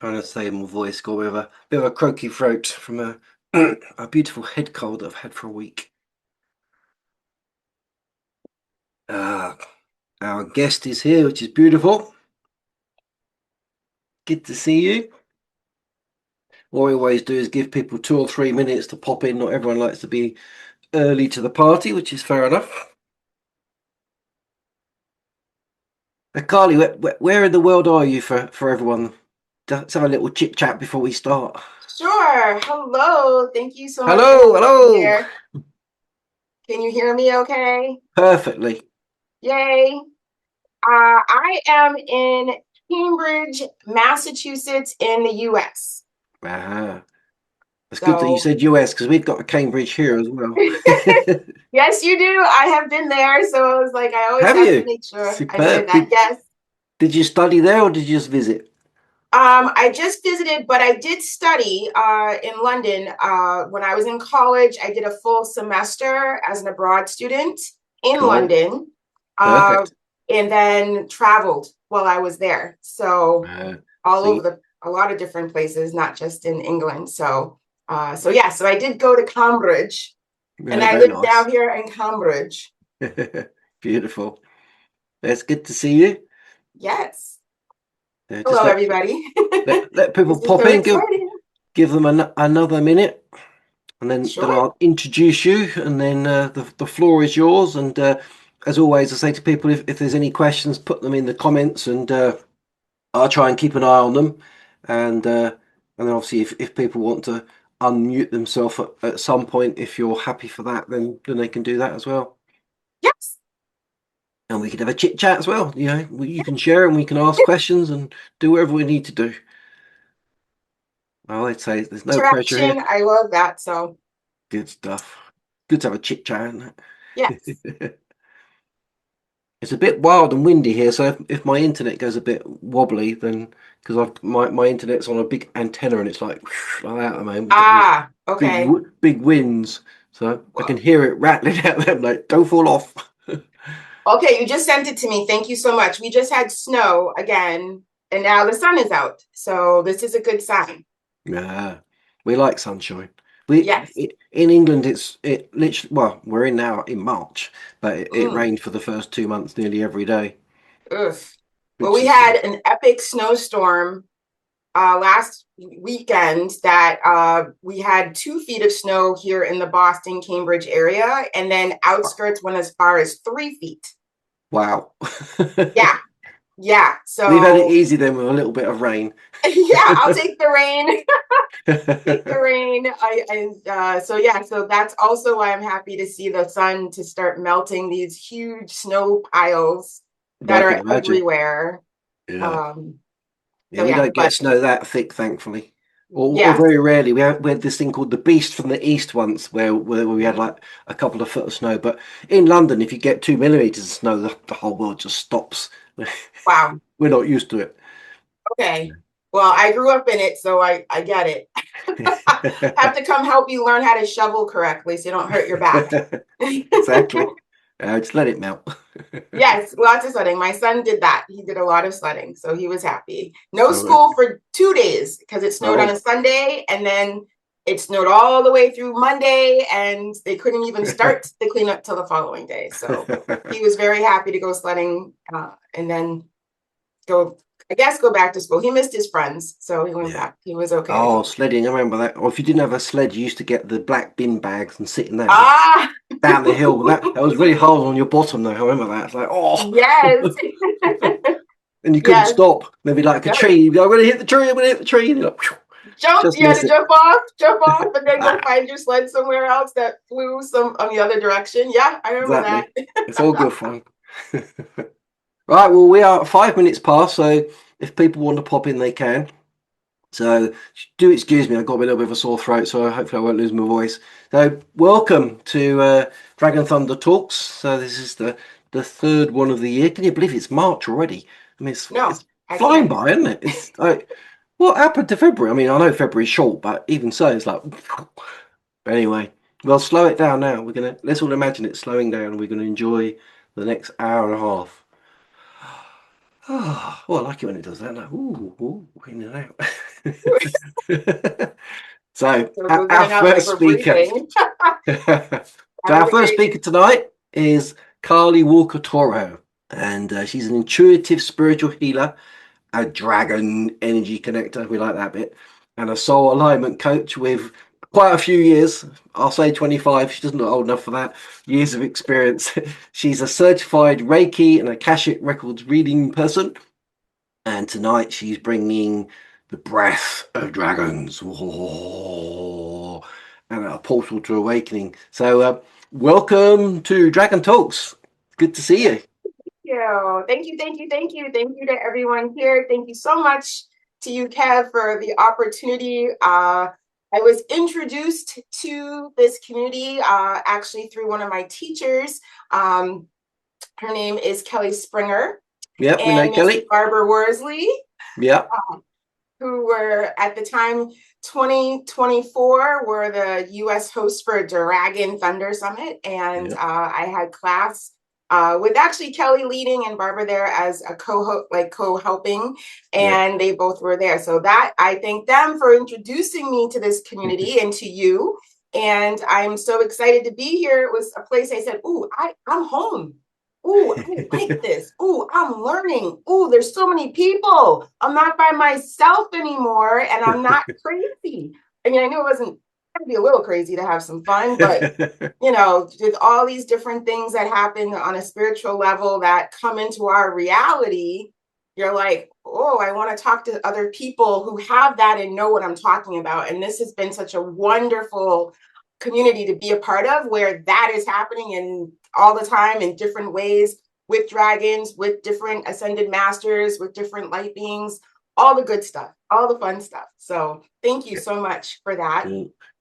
Trying to save my voice, got with a bit of a croaky throat from a a beautiful head cold that I've had for a week. Our guest is here, which is beautiful. Good to see you. What we always do is give people 2 or 3 minutes to pop in. Not everyone likes to be early to the party, which is fair enough. Carly, where in the world are you for everyone? Let's have a little chit chat before we start. Sure. Hello. Thank you so much for Hello, being hello. here. Can you hear me okay? Perfectly. Yay. I am in Cambridge, Massachusetts in the US. Ah, it's good that you So, said US because we've got a Cambridge here as well. yes, you do. I have been there. So I was like, I always Have have to you? make sure I say Superb. that. Yes. Did you study there or did you just visit? I just visited, but I did study in London. When I was in college, I did a full semester as an abroad student in Cool. London, uh, Perfect. and then traveled while I was there. So all over See, a lot of different places, not just in England. So yeah, so I did go to Cambridge, and very, I very live now nice. here in Cambridge. Beautiful. It's good to see you. Yes. Just Hello, everybody. let people This is pop so in, exciting. give them another minute, and then Sure. I'll introduce you, and then the floor is yours. And as always, I say to people, if there's any questions, put them in the comments, and I'll try and keep an eye on them. And then obviously, if people want to unmute themselves at some point, if you're happy for that, then they can do that as well. Yes. And we can have a chit chat as well. You can share and we can ask questions and do whatever we need to do. I would say there's no pressure here. Interaction. I love that. So, Good stuff. Good to have a chit chat, isn't yes. it? It's a bit wild and windy here, so if my internet goes a bit wobbly, then because my internet's on a big antenna and it's like like that at the moment. We've got these Ah, okay. big winds, so I can Well, hear it rattling out there. I'm like, don't fall off. okay, you just sent it to me. Thank you so much. We just had snow again, and now the sun is out. So this is a good sign. Yeah, we like sunshine. We Yes. in England, it literally. Well, we're in now in March, but it Mm, rained for the first 2 months nearly every day, ugh. Well, which we is had an epic snowstorm last weekend that we had 2 feet of snow here in the Boston, Cambridge area, and then outskirts went as far as 3 feet. wow. Yeah, yeah. We've had it So easy then with a little bit of rain. yeah, I'll take the rain. Take the rain. So yeah, so that's also why I'm happy to see the sun to start melting these huge snow piles But that I can are imagine. everywhere. Yeah. Um, Yeah, so we yeah, don't get but snow that thick, thankfully. Or yeah. very rarely. We had this thing called the Beast from the East once, where we had like a couple of foot of snow. But in London, if you get 2 millimeters of snow, the whole world just stops. Wow. We're not used to Okay. Well, I grew up in it, so I get it. Have to come help you learn how to shovel correctly so you don't hurt your back. it. Exactly. Just let it melt. Yes, lots of sledding. My son did that. He did a lot of sledding, so he was happy. No Oh, okay. school for 2 days because it snowed on Oh, a Sunday, and then it snowed all the way through Monday, and they couldn't even start the cleanup till the following day. So he was very happy to go sledding, and then go, I guess, go back to school. He missed his friends, so he went yeah. back. He was okay. Oh, sledding. I remember that. Or if you didn't have a sled, you used to get the black bin bags and sit in that and Ah, down the hill. That was really hard on your bottom, though. I remember that. It's like, oh. yes, And you couldn't yes. stop. There'd be like a Yep. tree. You'd go, I'm going to hit the tree. I'm going to hit the tree. And you're like, phew, Jump. just You had miss to it. jump off, and then go Ah, find your sled somewhere else that flew some on the other direction. Yeah, I remember exactly. that. It's all good fun. Right. Well, we are 5 minutes past. So if people want to pop in, they can. So do excuse me. I've got a little bit of a sore throat. So hopefully I won't lose my voice. So welcome to Dragon Thunder Talks. So this is the third one of the year. Can you believe it's March already? I mean, No, it's I flying can't. by, isn't it? It's like, what happened to February? I mean, I know February's short, but even so, it's like. But anyway, we'll slow it down now. Let's all imagine it slowing down, and we're gonna enjoy the next hour and a half. Oh, I like it when it does that. Like, ooh, in and out. So So it goes in our and out like first we're speaker, breathing. so our first speaker tonight is Carly Walker Toro, and she's an intuitive spiritual healer, a dragon energy connector, we like that bit, and a soul alignment coach with quite a few years. I'll say 25. She doesn't look old enough for that. Years of experience. She's a certified Reiki and Akashic records reading person, and tonight she's bringing the breath of dragons. Whoa, and a portal to awakening. So welcome to Dragon Talks. Good to see you. Thank you, thank you, thank you. Thank you to everyone here. Thank you so much to you, Kev, for the opportunity. I was introduced to this community actually through one of my teachers. Her name is Kelly Springer. Yep, we know And Miss Kelly. Barbara Worsley. Yep. Who were at the time 2024 were the U.S. hosts for Dragon Thunder Summit, and Yep. I had class with actually Kelly leading and Barbara there as a co-helping, and Yep. they both were there. So that I thank them for introducing me to this community and to you. And I'm so excited to be here. It was a place I said, "Ooh, I'm home." Ooh, I like this. Ooh, I'm learning. Ooh, there's so many people. I'm not by myself anymore, and I'm not crazy. I mean, I knew it wasn't gonna be a little crazy to have some fun, but with all these different things that happen on a spiritual level that come into our reality, you're like, oh, I want to talk to other people who have that and know what I'm talking about. And this has been such a wonderful community to be a part of where that is happening in all the time in different ways with dragons, with different ascended masters, with different light beings, all the good stuff, all the fun stuff. So thank you so much for that.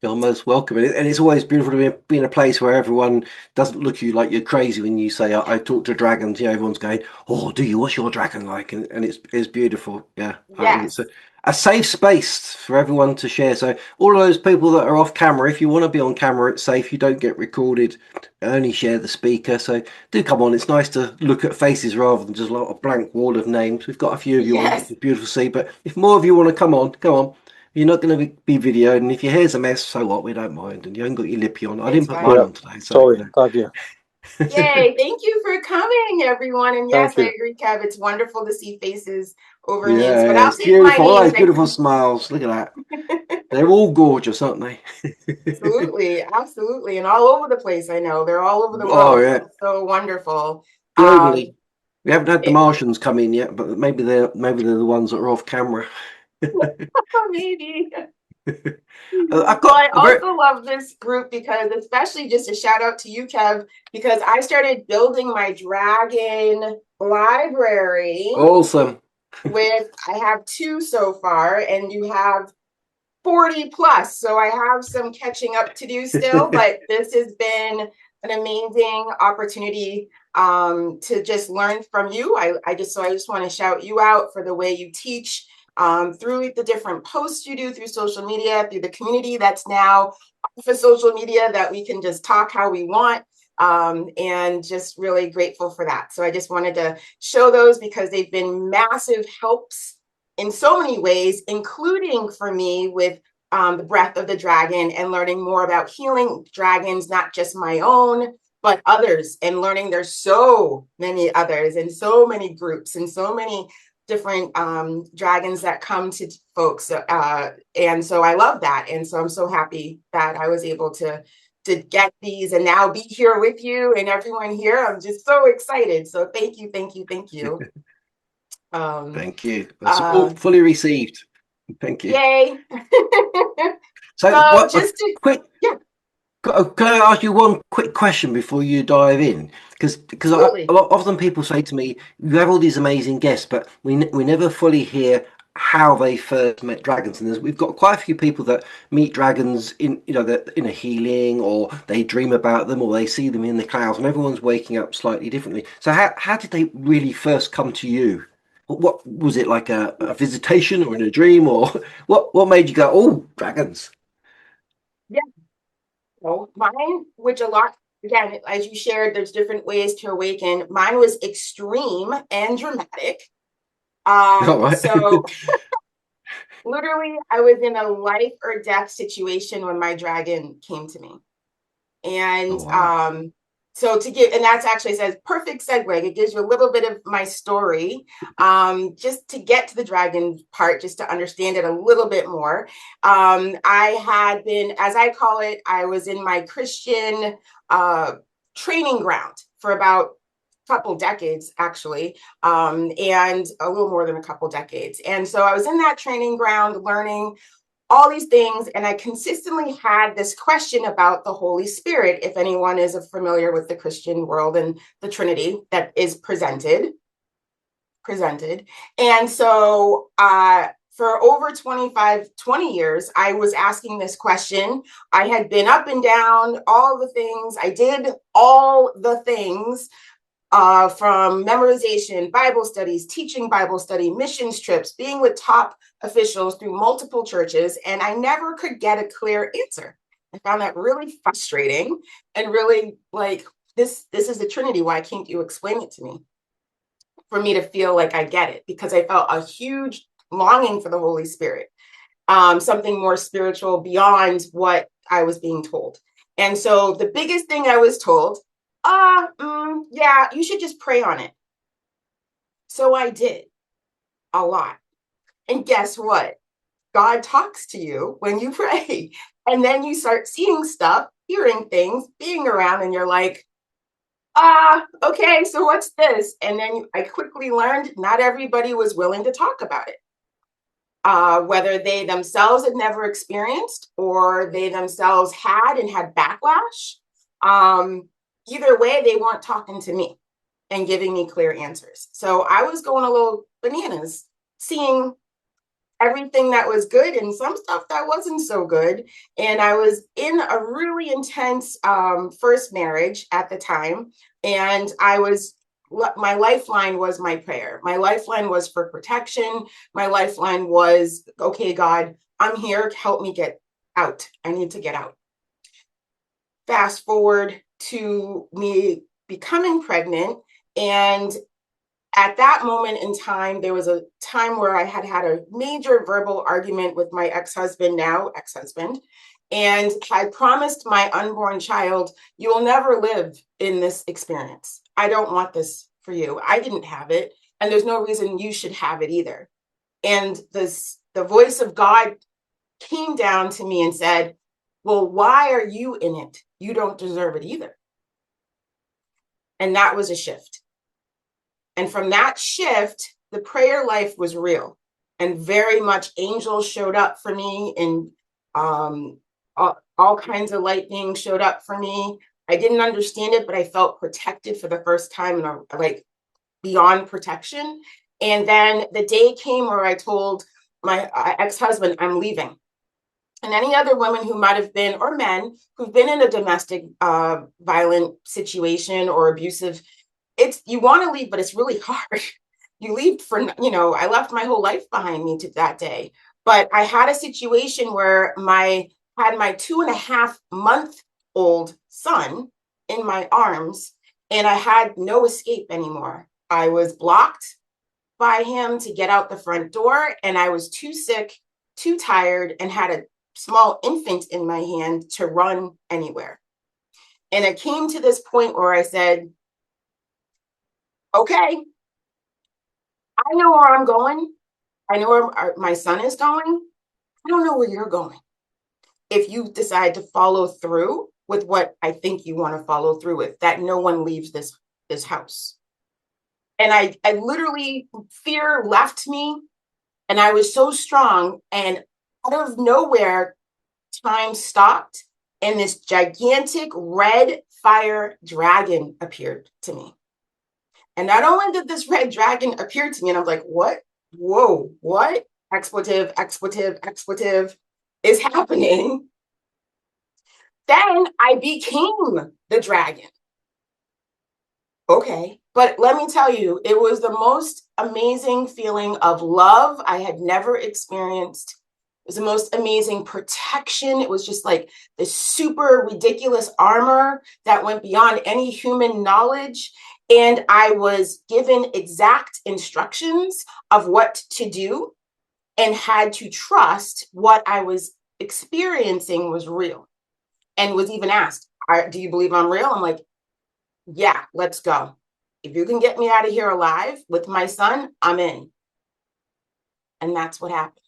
You're most welcome, and it's always beautiful to be in a place where everyone doesn't look at you like you're crazy when you say, I talk to dragons. Everyone's going, oh, do you? What's your dragon like? And it's beautiful. Yeah, I think it's Yes. a safe space for everyone to share. So all those people that are off camera, if you want to be on camera, it's safe. You don't get recorded. Only share the speaker. So do come on. It's nice to look at faces rather than just like a blank wall of names. We've got a few of you on, which Yes. is beautiful to see. But if more of you want to come on, go on. You're not going to be videoed, and if your hair's a mess, so what? We don't mind. And you haven't got your lippy on. I It's didn't put mine fine. on today, so Totally. Thank you. Yay. Thank you for coming, everyone. And yes, Thank I you. agree, Kev. It's wonderful to see faces over names, but Yeah, I'll it's take my beautiful. All names. those beautiful smiles. Look at that. They're all gorgeous, aren't they? Absolutely. Absolutely. And all over the place. I know they're all over the Oh world. yeah, It's so wonderful. globally. We haven't had the It, Martians come in yet, but maybe they're the ones that are off camera. maybe. I've Well, I got a very also love this group because, especially just a shout out to you, Kev, because I started building my dragon library awesome. I have 2 so far, and you have 40 plus. So I have some catching up to do still, but this has been an amazing opportunity to just learn from you. I just want to shout you out for the way you teach through the different posts you do through social media, through the community that's now for social media that we can just talk how we want. And just really grateful for that. So I just wanted to show those because they've been massive helps in so many ways, including for me with the breath of the dragon and learning more about healing dragons, not just my own, but others, and learning there's so many others and so many groups and so many different dragons that come to folks. And so I love that. And so I'm so happy that I was able to get these and now be here with you and everyone here. I'm just so excited. So thank you, thank you, thank you. Thank you. That's all fully received. Thank you. Yay. So, So what just to, quick? yeah. Can I ask you one quick question before you dive in? Because Absolutely. often people say to me, "You have all these amazing guests, but we never fully hear how they first met dragons." And we've got quite a few people that meet dragons in a healing, or they dream about them, or they see them in the clouds, and everyone's waking up slightly differently. So how did they really first come to you? What was it, like a visitation or in a dream, or what made you go, "Oh, dragons"? Yeah. So mine, which a lot, again, as you shared, there's different ways to awaken. Mine was extreme and dramatic. All right. So Literally, I was in a life or death situation when my dragon came to me. And Oh, wow. so to give, and that's actually says perfect segue. It gives you a little bit of my story, just to get to the dragon part, just to understand it a little bit more. I had been, as I call it, I was in my Christian training ground for about couple decades actually, and a little more than a couple decades. And so I was in that training ground learning all these things, and I consistently had this question about the Holy Spirit, if anyone is familiar with the Christian world and the Trinity that is presented. And so for over 20 years, I was asking this question. I had been up and down, all the things. I did all the things, from memorization, Bible studies, teaching Bible study, missions trips, being with top officials through multiple churches, and I never could get a clear answer. I found that really frustrating and really like, this is the Trinity. Why can't you explain it to me? For me to feel like I get it, because I felt a huge longing for the Holy Spirit, something more spiritual beyond what I was being told. And so the biggest thing I was told, yeah, you should just pray on it. So I did a lot. And guess what? God talks to you when you pray. And then you start seeing stuff, hearing things, being around, and you're like, okay, so what's this? And then I quickly learned not everybody was willing to talk about it. Whether they themselves had never experienced or they themselves had and had backlash. Either way, they weren't talking to me and giving me clear answers. So I was going a little bananas, seeing everything that was good and some stuff that wasn't so good. And I was in a really intense first marriage at the time. And my lifeline was my prayer. My lifeline was for protection. My lifeline was, okay, God, I'm here. Help me get out. I need to get out. Fast forward to me becoming pregnant. And at that moment in time, there was a time where I had a major verbal argument with my ex-husband, and I promised my unborn child, you will never live in this experience. I don't want this for you. I didn't have it, and there's no reason you should have it either. And the voice of God came down to me and said, well, why are you in it? You don't deserve it either. And that was a shift. And from that shift, the prayer life was real, and very much angels showed up for me, and all kinds of light beings showed up for me. I didn't understand it, but I felt protected for the first time, and like beyond protection. And then the day came where I told my ex-husband, I'm leaving. And any other women who might have been, or men who've been in a domestic violent situation or abusive, you want to leave, but it's really hard. You leave for, I left my whole life behind me to that day. But I had a situation where had my 2.5-month-old son in my arms, and I had no escape anymore. I was blocked by him to get out the front door, and I was too sick, too tired, and had a small infant in my hand to run anywhere. And it came to this point where I said, okay, I know where I'm going. I know where my son is going. I don't know where you're going. If you decide to follow through with what I think you want to follow through with, that no one leaves this house. And I literally, fear left me, and I was so strong, and out of nowhere, time stopped, and this gigantic red fire dragon appeared to me. And not only did this red dragon appear to me, and I'm like, what? Whoa, what? Expletive is happening. Then I became the dragon. Okay, but let me tell you, it was the most amazing feeling of love I had never experienced. It was the most amazing protection. It was just like this super ridiculous armor that went beyond any human knowledge. And I was given exact instructions of what to do. and had to trust what I was experiencing was real, and was even asked, do you believe I'm real? I'm like, yeah, let's go. If you can get me out of here alive with my son, I'm in. And that's what happened.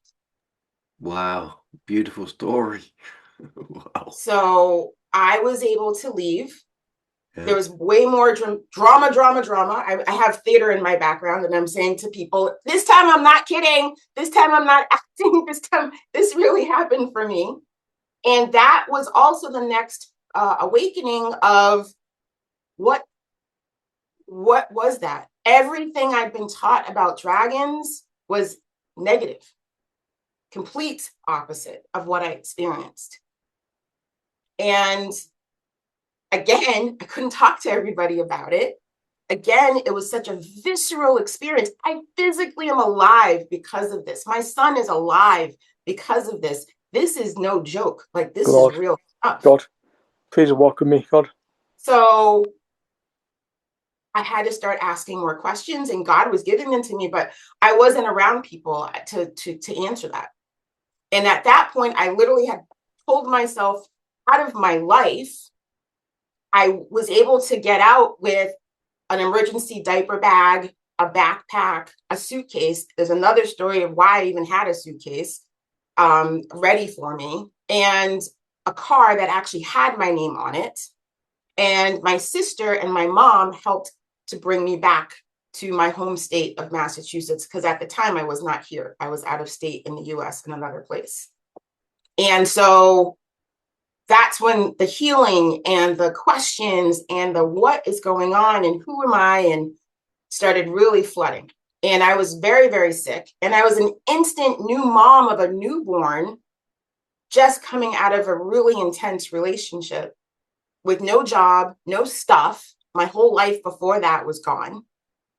Wow. Beautiful story. Wow. So I was able to leave. Yeah. There was way more drama. I have theater in my background, and I'm saying to people, this time I'm not kidding. This time I'm not acting. This time, this really happened for me. And that was also the next awakening of what was that? Everything I'd been taught about dragons was negative, complete opposite of what I experienced. And again, I couldn't talk to everybody about it. Again, it was such a visceral experience. I physically am alive because of this. My son is alive because of this. This is no joke. Like, this God, is real stuff. God, please walk with me, God. So I had to start asking more questions, and God was giving them to me, but I wasn't around people to answer that. And at that point, I literally had pulled myself out of my life. I was able to get out with an emergency diaper bag, a backpack, a suitcase. There's another story of why I even had a suitcase ready for me, and a car that actually had my name on it. And my sister and my mom helped to bring me back to my home state of Massachusetts, because at the time I was not here. I was out of state in the US in another place. And so that's when the healing and the questions and the what is going on and who am I, and started really flooding. And I was very, very sick. And I was an instant new mom of a newborn, just coming out of a really intense relationship with no job, no stuff. My whole life before that was gone,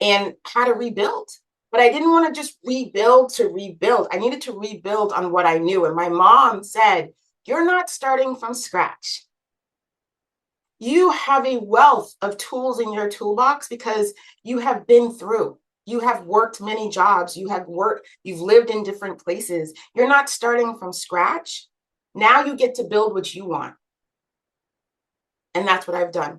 and had to rebuild. But I didn't want to just rebuild to rebuild. I needed to rebuild on what I knew. And my mom said, you're not starting from scratch. You have a wealth of tools in your toolbox because you have been through. You have worked many jobs. You've lived in different places. You're not starting from scratch. Now you get to build what you want. And that's what I've done.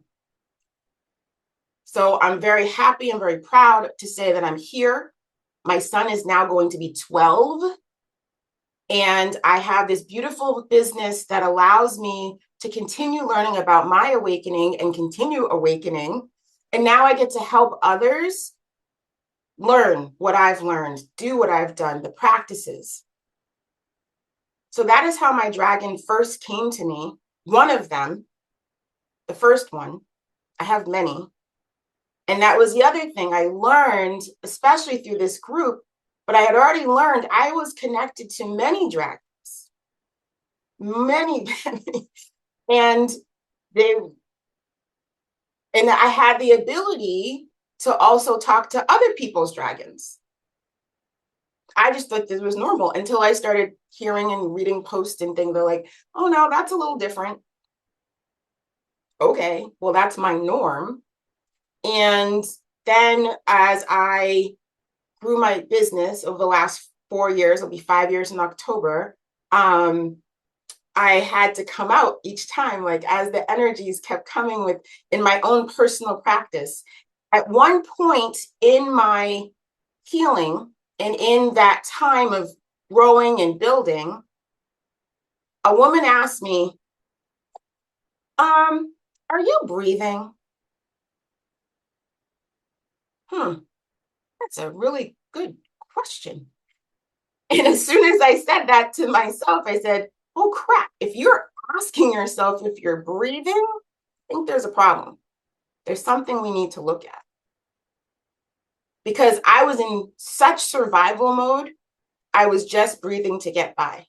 So I'm very happy and very proud to say that I'm here. My son is now going to be 12. And I have this beautiful business that allows me to continue learning about my awakening and continue awakening. And now I get to help others learn what I've learned, do what I've done, the practices. So that is how my dragon first came to me. One of them, the first one, I have many. And that was the other thing I learned, especially through this group, but I had already learned I was connected to many dragons, many, and I had the ability to also talk to other people's dragons. I just thought this was normal until I started hearing and reading posts and things. They're like, oh no, that's a little different. Okay, well, that's my norm. And then as I grew my business over the last 4 years, it'll be 5 years in October, I had to come out each time, like as the energies kept coming with in my own personal practice. At one point in my healing and in that time of growing and building, a woman asked me, are you breathing? That's a really good question. And as soon as I said that to myself, I said, oh crap, if you're asking yourself if you're breathing, I think there's a problem. There's something we need to look at. Because I was in such survival mode, I was just breathing to get by.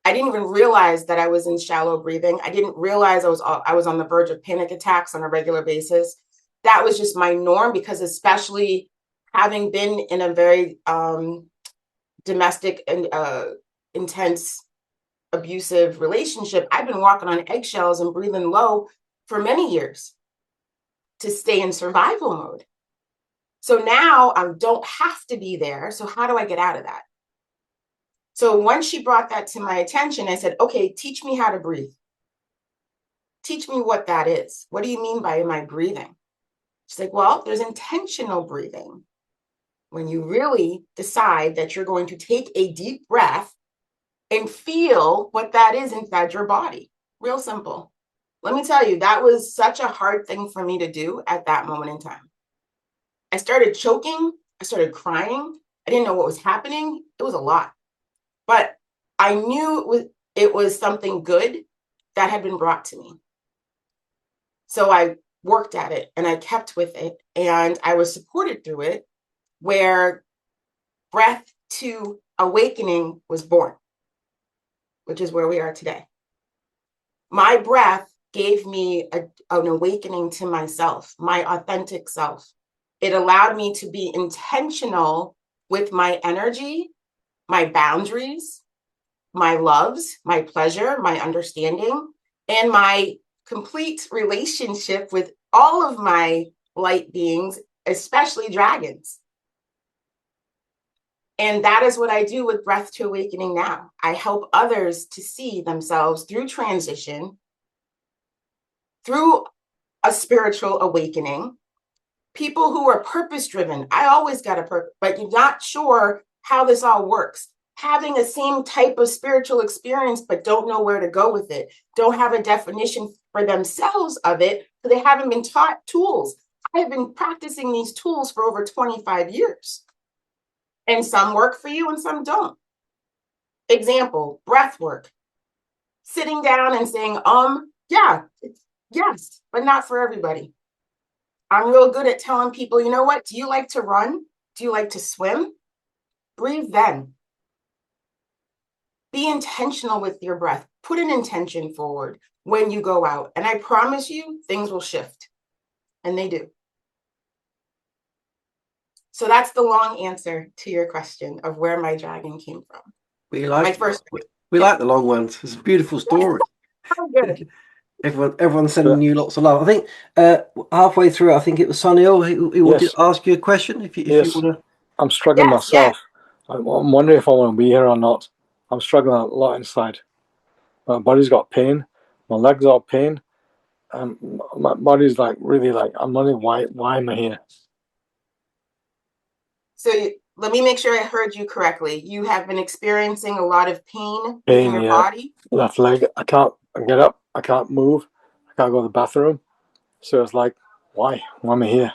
I didn't even realize that I was in shallow breathing. I didn't realize I was on the verge of panic attacks on a regular basis. That was just my norm, because especially having been in a very domestic and intense abusive relationship, I've been walking on eggshells and breathing low for many years to stay in survival mode. So now I don't have to be there. So how do I get out of that? So once she brought that to my attention, I said, okay, teach me how to breathe. Teach me what that is. What do you mean by am I breathing? She's like, well, there's intentional breathing. When you really decide that you're going to take a deep breath and feel what that is inside your body. Real simple. Let me tell you, that was such a hard thing for me to do at that moment in time. I started choking. I started crying. I didn't know what was happening. It was a lot. But I knew it was something good that had been brought to me. So I worked at it and I kept with it and I was supported through it, where Breath to Awakening was born, which is where we are today. My breath gave me an awakening to myself, my authentic self. It allowed me to be intentional with my energy, my boundaries, my loves, my pleasure, my understanding, and my complete relationship with all of my light beings, especially dragons. And that is what I do with Breath to Awakening now. I help others to see themselves through transition, through a spiritual awakening. People who are purpose-driven. I always got a purpose, but you're not sure how this all works. Having the same type of spiritual experience, but don't know where to go with it. Don't have a definition for themselves of it, because they haven't been taught tools. I have been practicing these tools for over 25 years. And some work for you and some don't. Example, breath work. Sitting down and saying, yes, but not for everybody. I'm real good at telling people, you know what? Do you like to run? Do you like to swim? Breathe then. Be intentional with your breath. Put an intention forward when you go out. And I promise you, things will shift. And they do. So that's the long answer to your question of where my dragon came from. We like the long ones. It's a beautiful story. Oh, good. Everyone's sending you lots of love. I think halfway through, I think it was Sunil who wanted to ask you a question. If you want to, I'm struggling myself. I'm wondering if I want to be here or not. I'm struggling a lot inside. My body's got pain. My legs are pain. And my body's like really like, I'm wondering why am I here? So let me make sure I heard you correctly. You have been experiencing a lot of pain in your body? Left leg. I can't get up. I can't move. I can't go to the bathroom. So it's like, why? Why am I here?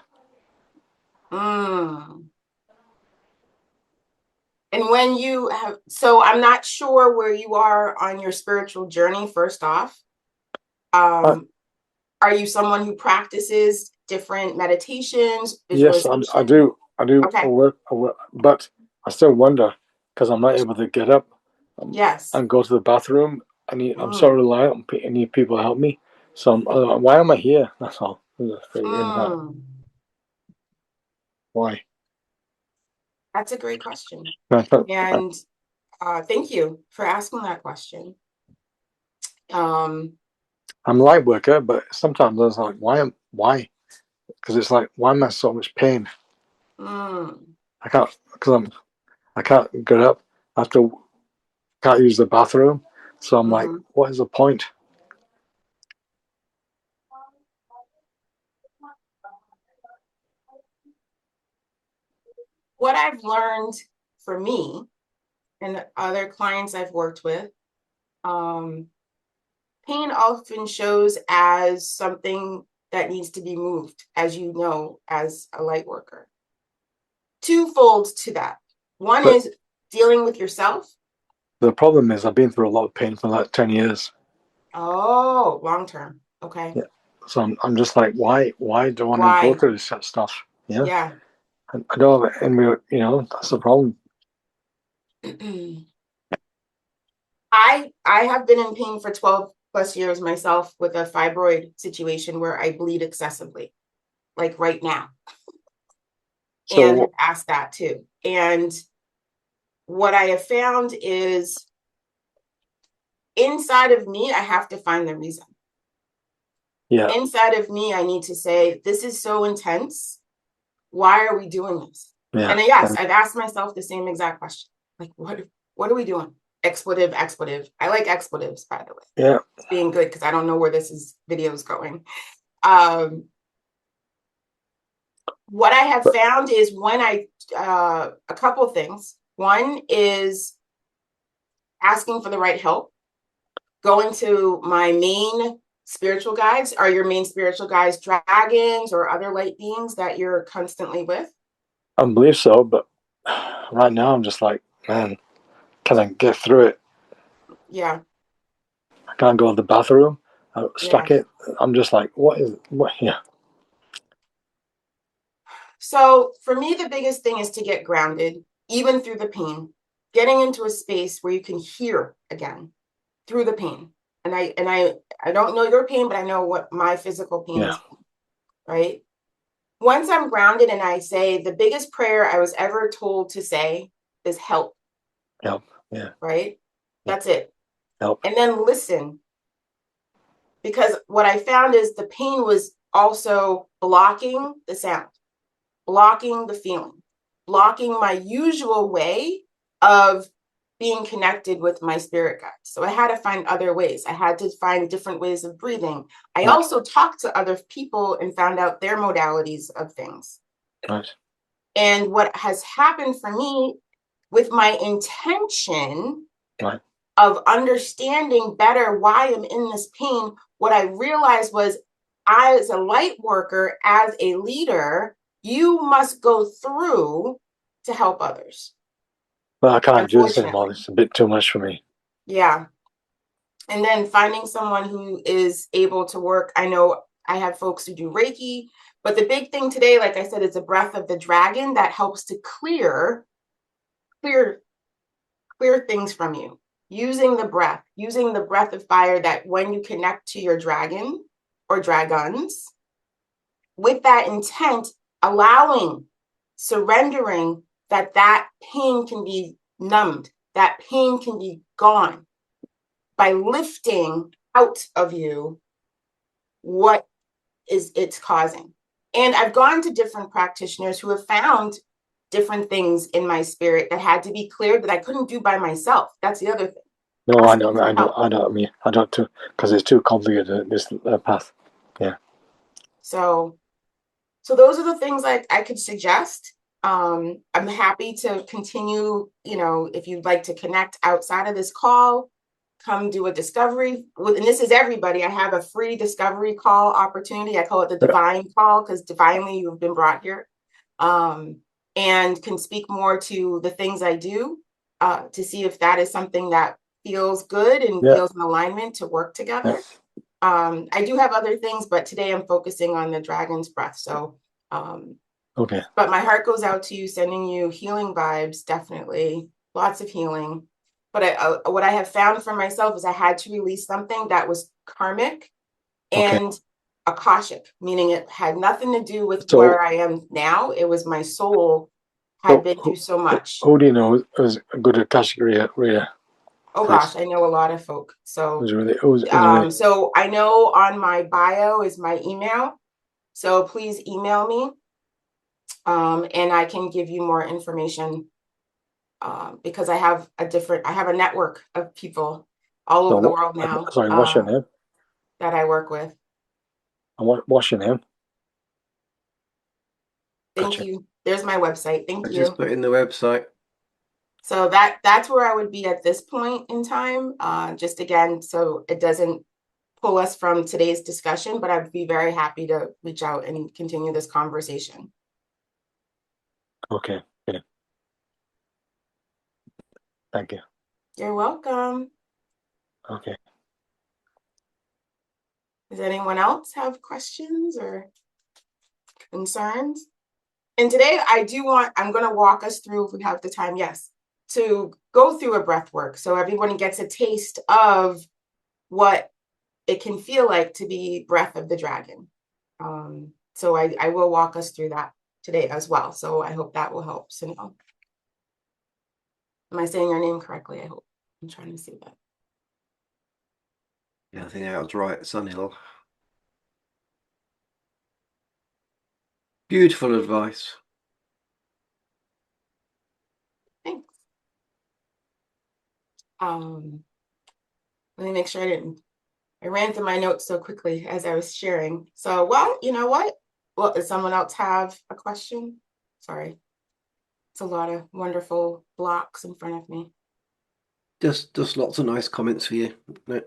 And when you have, so I'm not sure where you are on your spiritual journey, first off. Are you someone who practices different meditations? Yes, I do. Okay. I work, but I still wonder because I'm not able to get up and go to the bathroom. I'm so reliant on I need people to help me. So why am I here? That's all. Why? That's a great question. And thank you for asking that question. I'm a light worker, but sometimes I was like, why? Because it's like, why am I so much pain? I can't get up. Can't use the bathroom. So I'm like, what is the point? What I've learned for me and other clients I've worked with, pain often shows as something that needs to be moved, as you know, as a light worker. Twofold to that. One is dealing with yourself. The problem is I've been through a lot of pain for like 10 years. Oh, long term. Okay. Yeah. So I'm just like, why do I want to go through this stuff? Yeah. Yeah. I don't have it, and that's the problem. I have been in pain for 12 plus years myself with a fibroid situation where I bleed excessively, like right now. And asked that too. And what I have found is inside of me, I have to find the reason. Yeah. Inside of me, I need to say, this is so intense. Why are we doing this? Yeah. And yes, I've asked myself the same exact question. Like, what What are we doing? Expletive. I like expletives, by the way. Yeah. It's being good because I don't know where video is going. What I have found is when a couple of things. One is asking for the right help, going to my main spiritual guides. Are your main spiritual guides dragons or other light beings that you're constantly with? I believe so, but right now I'm just like, man, can I get through it? Yeah. I can't go to the bathroom. I stuck Yeah. it. I'm just like, what? Yeah. So for me, the biggest thing is to get grounded, even through the pain, getting into a space where you can hear again through the pain. And I don't know your pain, but I know what my physical pain Yeah. is, right? Once I'm grounded and I say the biggest prayer I was ever told to say is help. Help. Yeah. Right? That's it. Help. And then listen. Because what I found is the pain was also blocking the sound, blocking the feeling, blocking my usual way of being connected with my spirit guides. So I had to find other ways. I had to find different ways of breathing. I Right. also talked to other people and found out their modalities of things. Right. And what has happened for me with my intention Right. of understanding better why I'm in this pain, what I realized was I, as a light worker, as a leader, you must go through to help others. Well, I can't do this anymore. Unfortunately. It's a bit too much for me. Yeah. And then finding someone who is able to work. I know I have folks who do Reiki, but the big thing today, like I said, is the breath of the dragon that helps to clear things from you. Using the breath of fire, that when you connect to your dragon or dragons, with that intent, allowing, surrendering that pain can be numbed, that pain can be gone by lifting out of you what is it's causing. And I've gone to different practitioners who have found different things in my spirit that had to be cleared that I couldn't do by myself. That's the other thing. No, I don't too, because it's too complicated, this path. Yeah. So those are the things I could suggest. I'm happy to continue, if you'd like to connect outside of this call, come do a discovery. And this is everybody. I have a free discovery call opportunity. I call it the divine call because divinely you've been brought here, and can speak more to the things I do, to see if that is something that feels good and feels in alignment to work together. I do have other things, but today I'm focusing on the dragon's breath. So, Okay. But my heart goes out to you, sending you healing vibes, definitely. Lots of healing. But what I have found for myself is I had to release something that was karmic and Akashic, meaning it had nothing to do with where I am now. It was my soul had been through so much. Who do you know is a good Akashic reader? Oh gosh, I know a lot of folk. So, really... so I know on my bio is my email. So please email me, and I can give you more information, because I have a network of people all over the world now. Sorry, what's your name? That I work with. And what's your name? Thank you. There's my website. Thank you. Just put in the website. So that's where I would be at this point in time. Just again, so it doesn't pull us from today's discussion, but I'd be very happy to reach out and continue this conversation. Okay. Yeah. Thank you. You're welcome. Okay. Does anyone else have questions or concerns? And today I'm going to walk us through, if we have the time, yes, to go through a breath work so everyone gets a taste of what it can feel like to be breath of the dragon. So I will walk us through that today as well. So I hope that will help. Sunil. Am I saying your name correctly? I hope. I'm trying to see that. Yeah, I think that was right, Sunil. Beautiful advice. Thanks. Let me make sure I ran through my notes so quickly as I was sharing. So, well, you know what? Well, does someone else have a question? Sorry. It's a lot of wonderful blocks in front of me. Just lots of nice comments for you.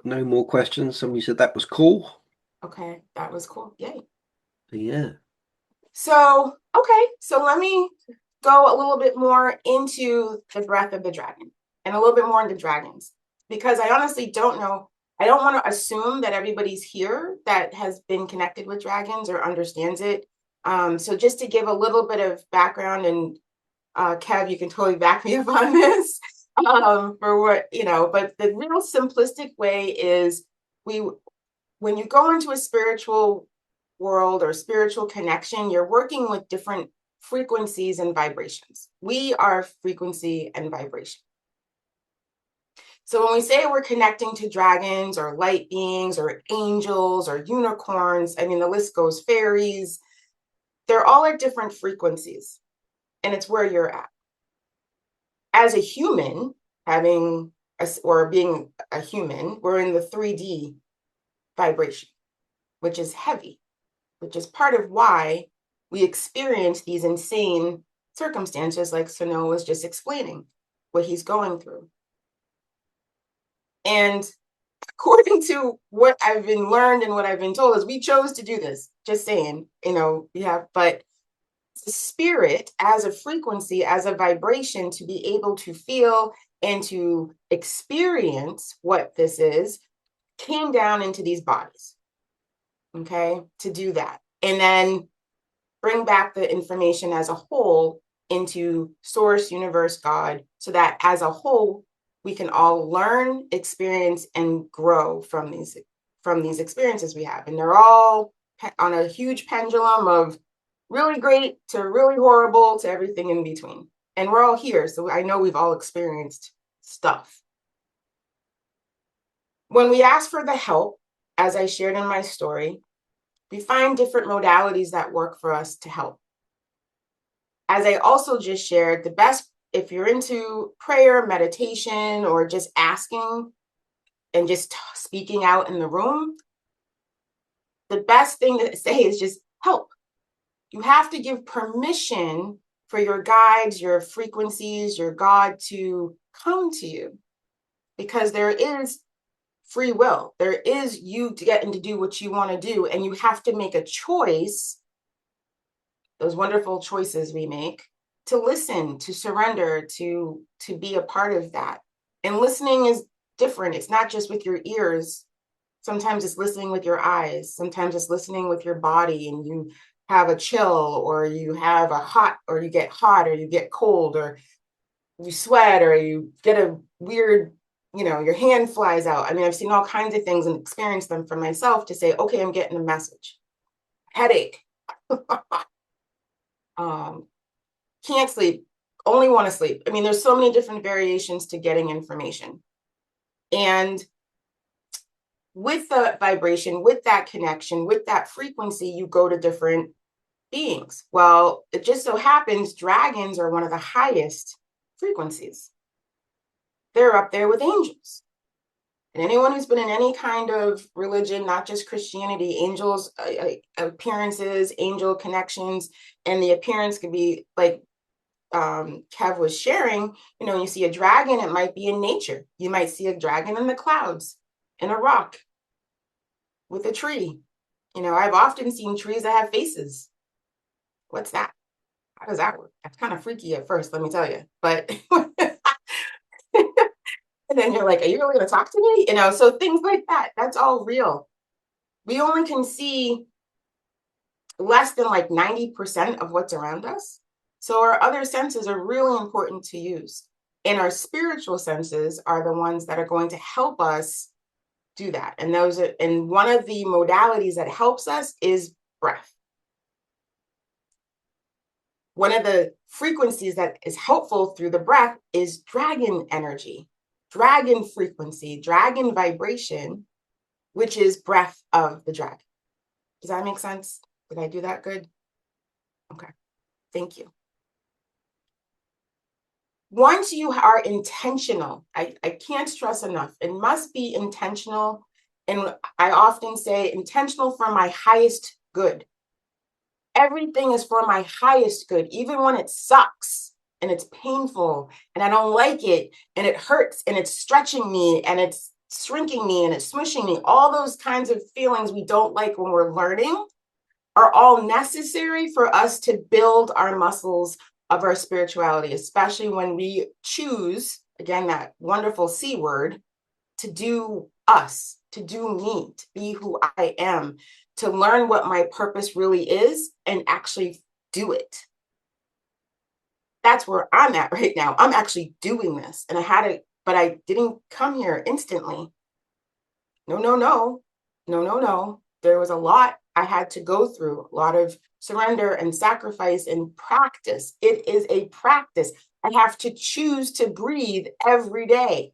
No more questions. Somebody said that was cool. Okay, that was cool. Yay. Yeah. So, okay, so let me go a little bit more into the breath of the dragon and a little bit more into dragons, because I honestly don't know. I don't want to assume that everybody's here that has been connected with dragons or understands it. So just to give a little bit of background, and Kev, you can totally back me up on this, for what, you know, but the real simplistic way is when you go into a spiritual world or spiritual connection, you're working with different frequencies and vibrations. We are frequency and vibration. So when we say we're connecting to dragons or light beings or angels or unicorns, I mean, the list goes, fairies, they're all at different frequencies, and it's where you're at. As a human, being a human, we're in the 3D vibration, which is heavy, which is part of why we experience these insane circumstances like Sano was just explaining what he's going through. And according to what I've been learned and what I've been told is we chose to do this, just saying, you know, but the spirit as a frequency, as a vibration, to be able to feel and to experience what this is, came down into these bodies, okay, to do that. And then bring back the information as a whole into source, universe, God, so that as a whole, we can all learn, experience, and grow from these experiences we have. And they're all on a huge pendulum of really great to really horrible to everything in between. And we're all here, so I know we've all experienced stuff. When we ask for the help, as I shared in my story, we find different modalities that work for us to help. As I also just shared, the best, if you're into prayer, meditation, or just asking and just speaking out in the room, the best thing to say is just help. You have to give permission for your guides, your frequencies, your God to come to you, because there is free will. There is you to get and to do what you want to do, and you have to make a choice, those wonderful choices we make, to listen, to surrender, to be a part of that. And listening is different. It's not just with your ears. Sometimes it's listening with your eyes. Sometimes it's listening with your body, and you have a chill, or you have a hot, or you get hot, or you get cold, or you sweat, or you get a weird, you know, your hand flies out. I mean, I've seen all kinds of things and experienced them for myself to say, okay, I'm getting a message. Headache. Can't sleep, only want to sleep. I mean, there's so many different variations to getting information. And with the vibration, with that connection, with that frequency, you go to different beings. Well, it just so happens dragons are one of the highest frequencies. They're up there with angels. And anyone who's been in any kind of religion, not just Christianity, angels, appearances, angel connections, and the appearance could be like Kev was sharing, you know, you see a dragon, it might be in nature. You might see a dragon in the clouds, in a rock, with a tree. You know, I've often seen trees that have faces. What's that? How does that work? That's kind of freaky at first, let me tell you. But and then you're like, are you really going to talk to me? You know, so things like that, that's all real. We only can see less than like 90% of what's around us. So our other senses are really important to use. And our spiritual senses are the ones that are going to help us do that. And and one of the modalities that helps us is breath. One of the frequencies that is helpful through the breath is dragon energy, dragon frequency, dragon vibration, which is breath of the dragon. Does that make sense? Did I do that good? Okay, thank you. once you are intentional, I can't stress enough, it must be intentional. And I often say intentional for my highest good. Everything is for my highest good, even when it sucks and it's painful and I don't like it and it hurts and it's stretching me and it's shrinking me and it's smushing me. All those kinds of feelings we don't like when we're learning are all necessary for us to build our muscles of our spirituality, especially when we choose, again, that wonderful C word, to do us, to do me, to be who I am, to learn what my purpose really is and actually do it. That's where I'm at right now. I'm actually doing this. And I had it, but I didn't come here instantly. No. There was a lot I had to go through, a lot of surrender and sacrifice and practice. It is a practice. I have to choose to breathe every day,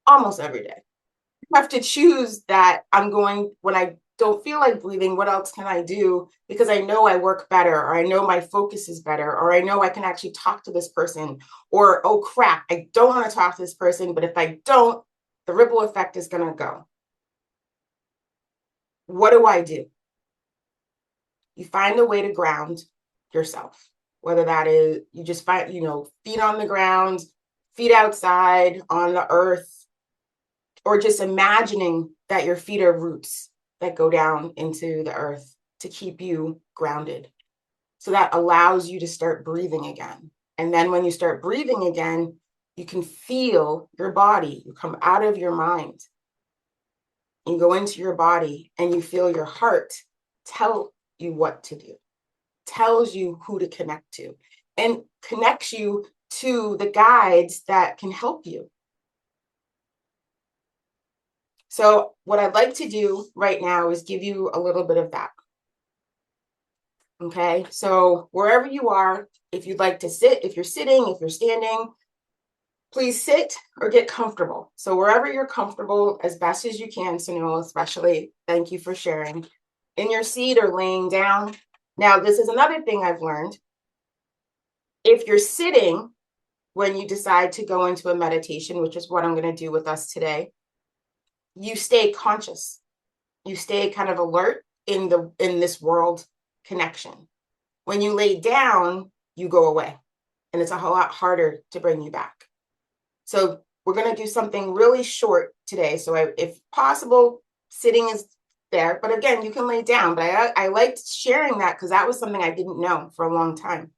almost every day. I have to choose that I'm going, when I don't feel like breathing, what else can I do? Because I know I work better, or I know my focus is better, or I know I can actually talk to this person, or, oh crap, I don't want to talk to this person, but if I don't, the ripple effect is going to go. What do? You find a way to ground yourself, whether that is you just find, feet on the ground, feet outside on the earth, or just imagining that your feet are roots that go down into the earth to keep you grounded. So that allows you to start breathing again. And then when you start breathing again, you can feel your body. You come out of your mind. You go into your body and you feel your heart tell you what to do, tells you who to connect to, and connects you to the guides that can help you. So what I'd like to do right now is give you a little bit of that. Okay, so wherever you are, if you'd like to sit, if you're sitting, if you're standing, please sit or get comfortable. So wherever you're comfortable as best as you can, Sunil, especially, thank you for sharing. In your seat or laying down. Now, this is another thing I've learned. If you're sitting when you decide to go into a meditation, which is what I'm going to do with us today, you stay conscious. You stay kind of alert in this world connection. When you lay down, you go away, and it's a whole lot harder to bring you back. So we're going to do something really short today. So if possible, sitting is there, but again, you can lay down. But I liked sharing that because that was something I didn't know for a long time.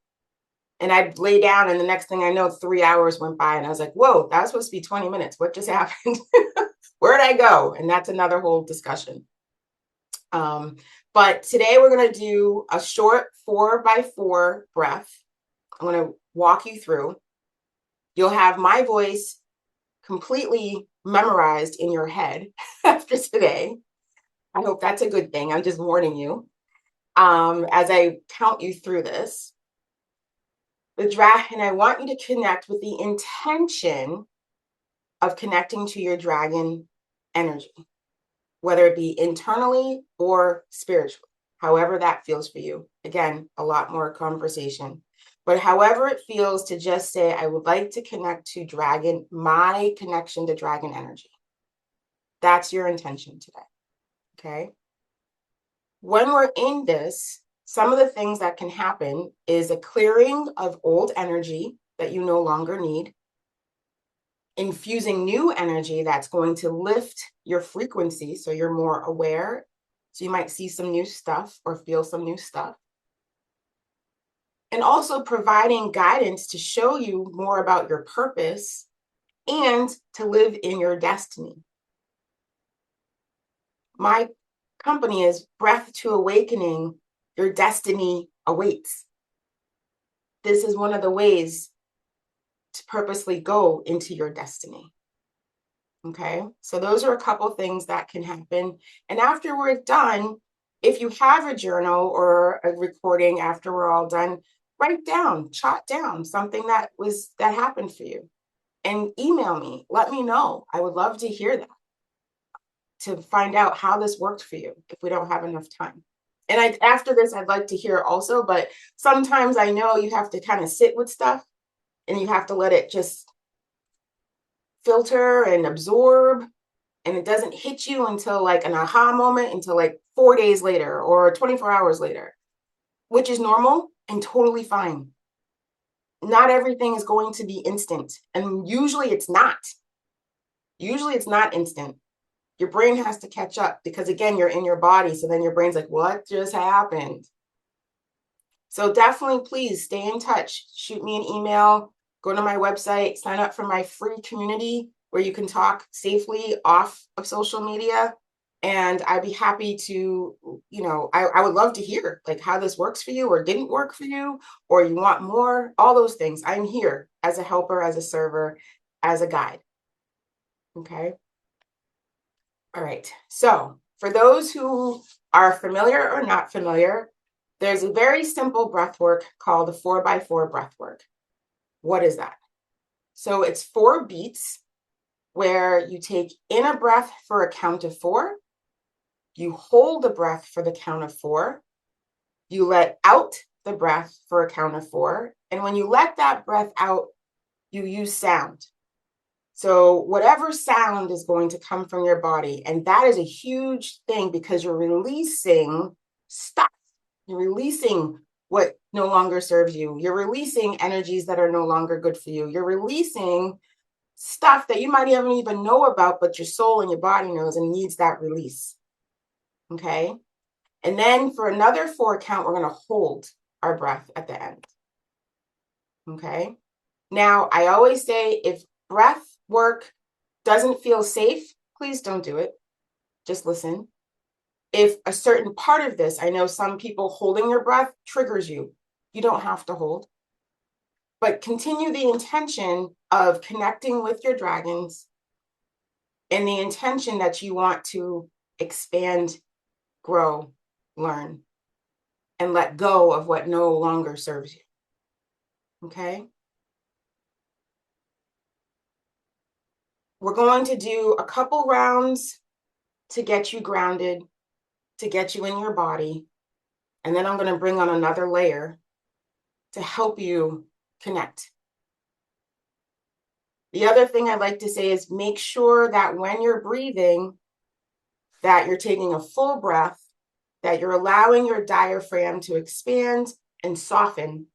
And I'd lay down, and the next thing I know, 3 hours went by, and I was like, whoa, that was supposed to be 20 minutes. What just happened? Where'd I go? And that's another whole discussion. But today we're going to do a short 4x4 breath. I'm going to walk you through. You'll have my voice completely memorized in your head after today. I hope that's a good thing. I'm just warning you as I count you through this. And I want you to connect with the intention of connecting to your dragon energy, whether it be internally or spiritually, however that feels for you. Again, a lot more conversation. But however it feels to just say, I would like to connect to dragon, my connection to dragon energy. That's your intention today. Okay. When we're in this, some of the things that can happen is a clearing of old energy that you no longer need, infusing new energy that's going to lift your frequency so you're more aware. So you might see some new stuff or feel some new stuff. And also providing guidance to show you more about your purpose and to live in your destiny. My company is Breath to Awakening. Your destiny awaits. This is one of the ways to purposely go into your destiny. Okay, so those are a couple things that can happen. And after we're done, if you have a journal or a recording after we're all done, write down, jot down something that happened for you and email me. Let me know. I would love to hear that, to find out how this worked for you if we don't have enough time. And after this, I'd like to hear also, but sometimes I know you have to kind of sit with stuff. and you have to let it just filter and absorb, and it doesn't hit you until like an aha moment, until like 4 days later or 24 hours later, which is normal and totally fine. Not everything is going to be instant, and usually it's not. Usually it's not instant. Your brain has to catch up because, again, you're in your body. So then your brain's like, what just happened? So definitely, please stay in touch. Shoot me an email, go to my website, sign up for my free community where you can talk safely off of social media. And I'd be happy to, I would love to hear like how this works for you or didn't work for you, or you want more, all those things. I'm here as a helper, as a server, as a guide. Okay. All right. So for those who are familiar or not familiar, there's a very simple breath work called a 4x4 breath work. What is that? So it's 4 beats where you take in a breath for a count of 4. You hold the breath for the count of 4. You let out the breath for a count of 4. And when you let that breath out, you use sound. So whatever sound is going to come from your body, and that is a huge thing because you're releasing stuff. You're releasing what no longer serves you. You're releasing energies that are no longer good for you. You're releasing stuff that you might even know about, but your soul and your body knows and needs that release. Okay. And then for another 4 count, we're going to hold our breath at the end. Okay. Now, I always say if breath work doesn't feel safe, please don't do it. Just listen. If a certain part of this, I know some people holding your breath triggers you. You don't have to hold. But continue the intention of connecting with your dragons and the intention that you want to expand, grow, learn, and let go of what no longer serves you. Okay? We're going to do a couple rounds to get you grounded, to get you in your body. And then I'm going to bring on another layer to help you connect. The other thing I'd like to say is make sure that when you're breathing, that you're taking a full breath, that you're allowing your diaphragm to expand and soften,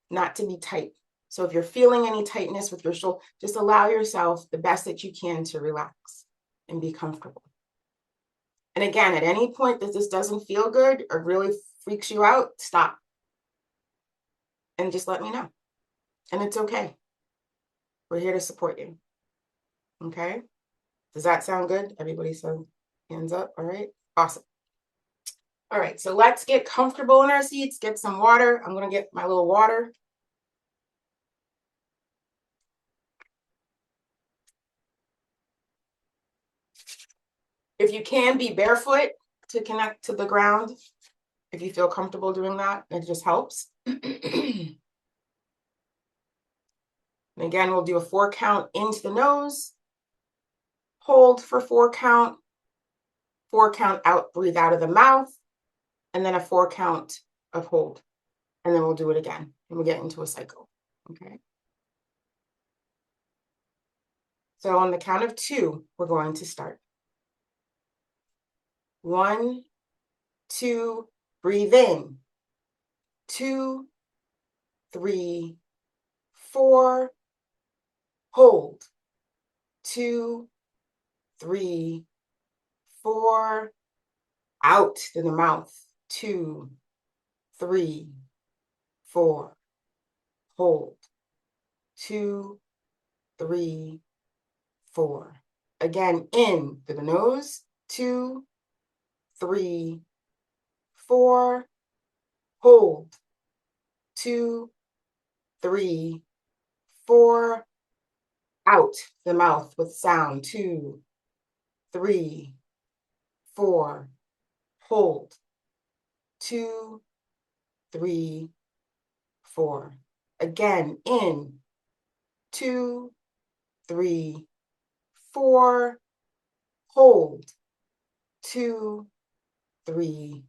not to be tight. So if you're feeling any tightness with your shoulder, just allow yourself the best that you can to relax and be comfortable. And again, at any point that this doesn't feel good or really freaks you out, stop. And just let me know. And it's okay. We're here to support you. Okay? Does that sound good? Everybody said hands up. All right. Awesome. All right. So let's get comfortable in our seats, get some water. I'm going to get my little water. If you can, be barefoot to connect to the ground. If you feel comfortable doing that, it just helps. And again, we'll do a 4 count into the nose. Hold for 4 count. 4 count out, breathe out of the mouth. And then a 4 count of hold. And then we'll do it again. And we'll get into a cycle. Okay. So on the count of 2, we're going to start. 1, 2, breathe in. 2, 3, 4, hold. 2, 3, 4, out through the mouth. 2, 3, 4, hold. 2, 3, 4. Again, in through the nose. 2, 3, 4, hold. 2, 3, 4, out the mouth with sound. 2, 3, 4, hold. 2, 3, 4. Again, in. 2, 3, 4, hold. 2, 3,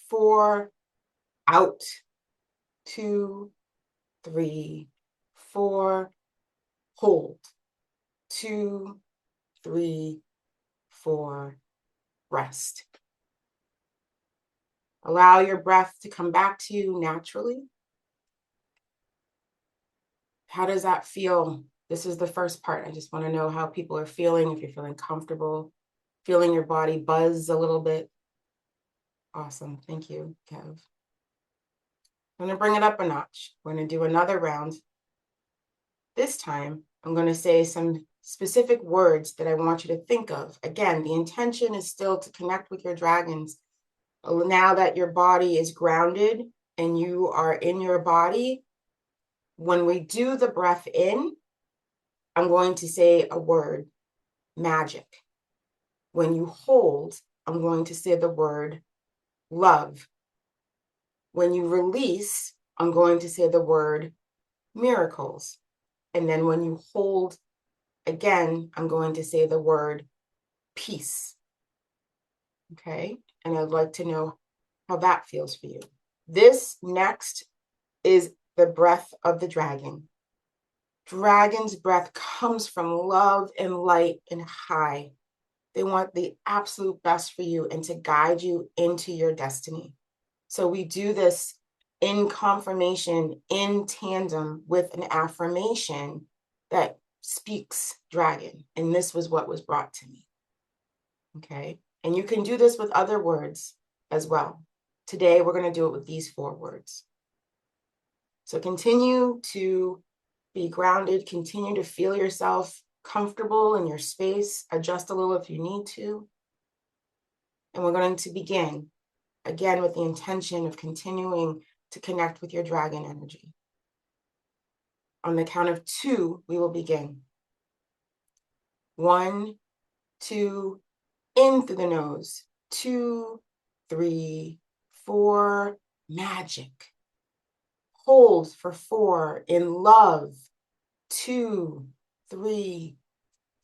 4, out. 2, 3, 4, hold. 2, 3, 4, rest. Allow your breath to come back to you naturally. How does that feel? This is the first part. I just want to know how people are feeling, if you're feeling comfortable, feeling your body buzz a little bit. Awesome. Thank you, Kev. I'm going to bring it up a notch. We're going to do another round. This time, I'm going to say some specific words that I want you to think of. Again, the intention is still to connect with your dragons. Now that your body is grounded and you are in your body, when we do the breath in, I'm going to say a word, magic. When you hold, I'm going to say the word love. When you release, I'm going to say the word miracles. And then when you hold again, I'm going to say the word peace. Okay? And I'd like to know how that feels for you. This next is the breath of the dragon. Dragon's breath comes from love and light and high. They want the absolute best for you and to guide you into your destiny. So we do this in confirmation, in tandem with an affirmation that speaks dragon. And this was what was brought to me. Okay. And you can do this with other words as well. Today, we're going to do it with these 4 words. So continue to be grounded, continue to feel yourself comfortable in your space, adjust a little if you need to. And we're going to begin again with the intention of continuing to connect with your dragon energy. On the count of 2, we will begin. 1, 2, in through the nose. 2, 3, 4, magic. Hold for 4, in love. 2, 3,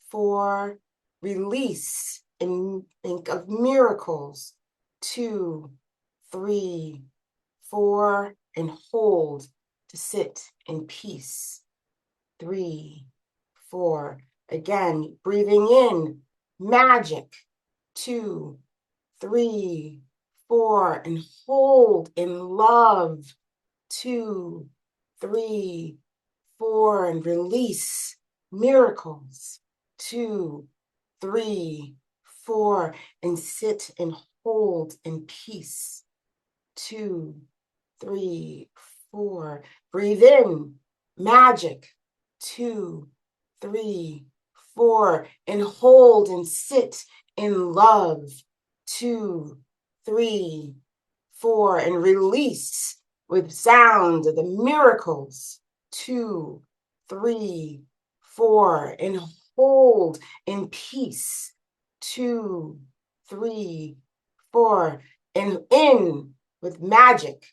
4, release, and think of miracles. 2, 3, 4, and hold to sit in peace. 3, 4, again, breathing in, magic. 2, 3, 4, and hold in love. 2, 3, 4, and release miracles. 2, 3, 4, and sit and hold in peace. 2, 3, 4, breathe in magic. 2, 3, 4, and hold and sit in love. 2, 3, 4, and release with sound of the miracles. 2, 3, 4, and hold in peace. 2, 3, 4, and in with magic.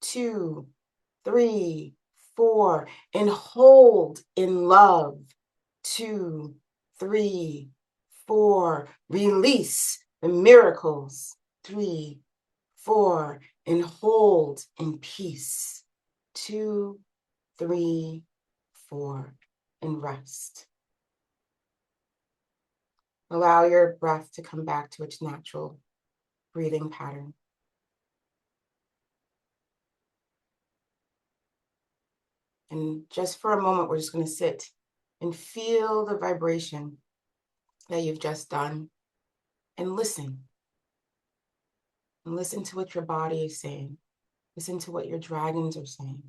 2, 3, 4, and hold in love. 2, 3, 4, release the miracles. 3, 4, and hold in peace. 2, 3, 4, and rest. Allow your breath to come back to its natural breathing pattern. And just for a moment, we're just going to sit and feel the vibration that you've just done and listen. And listen to what your body is saying. Listen to what your dragons are saying.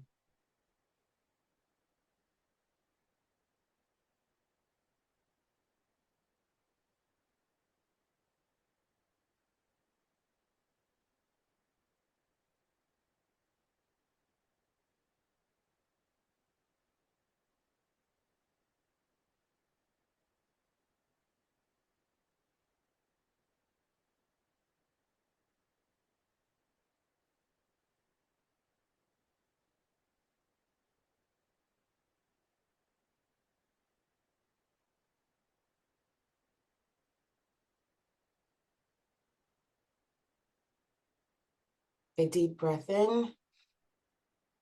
A deep breath in,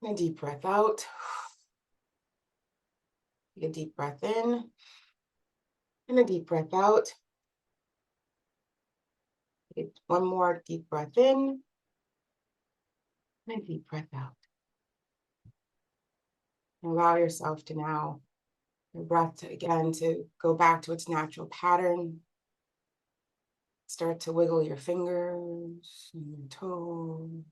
and a deep breath out. Take a deep breath in and a deep breath out. Take one more deep breath in and a deep breath out. And allow yourself to now, your breath again to go back to its natural pattern. Start to wiggle your fingers and your toes.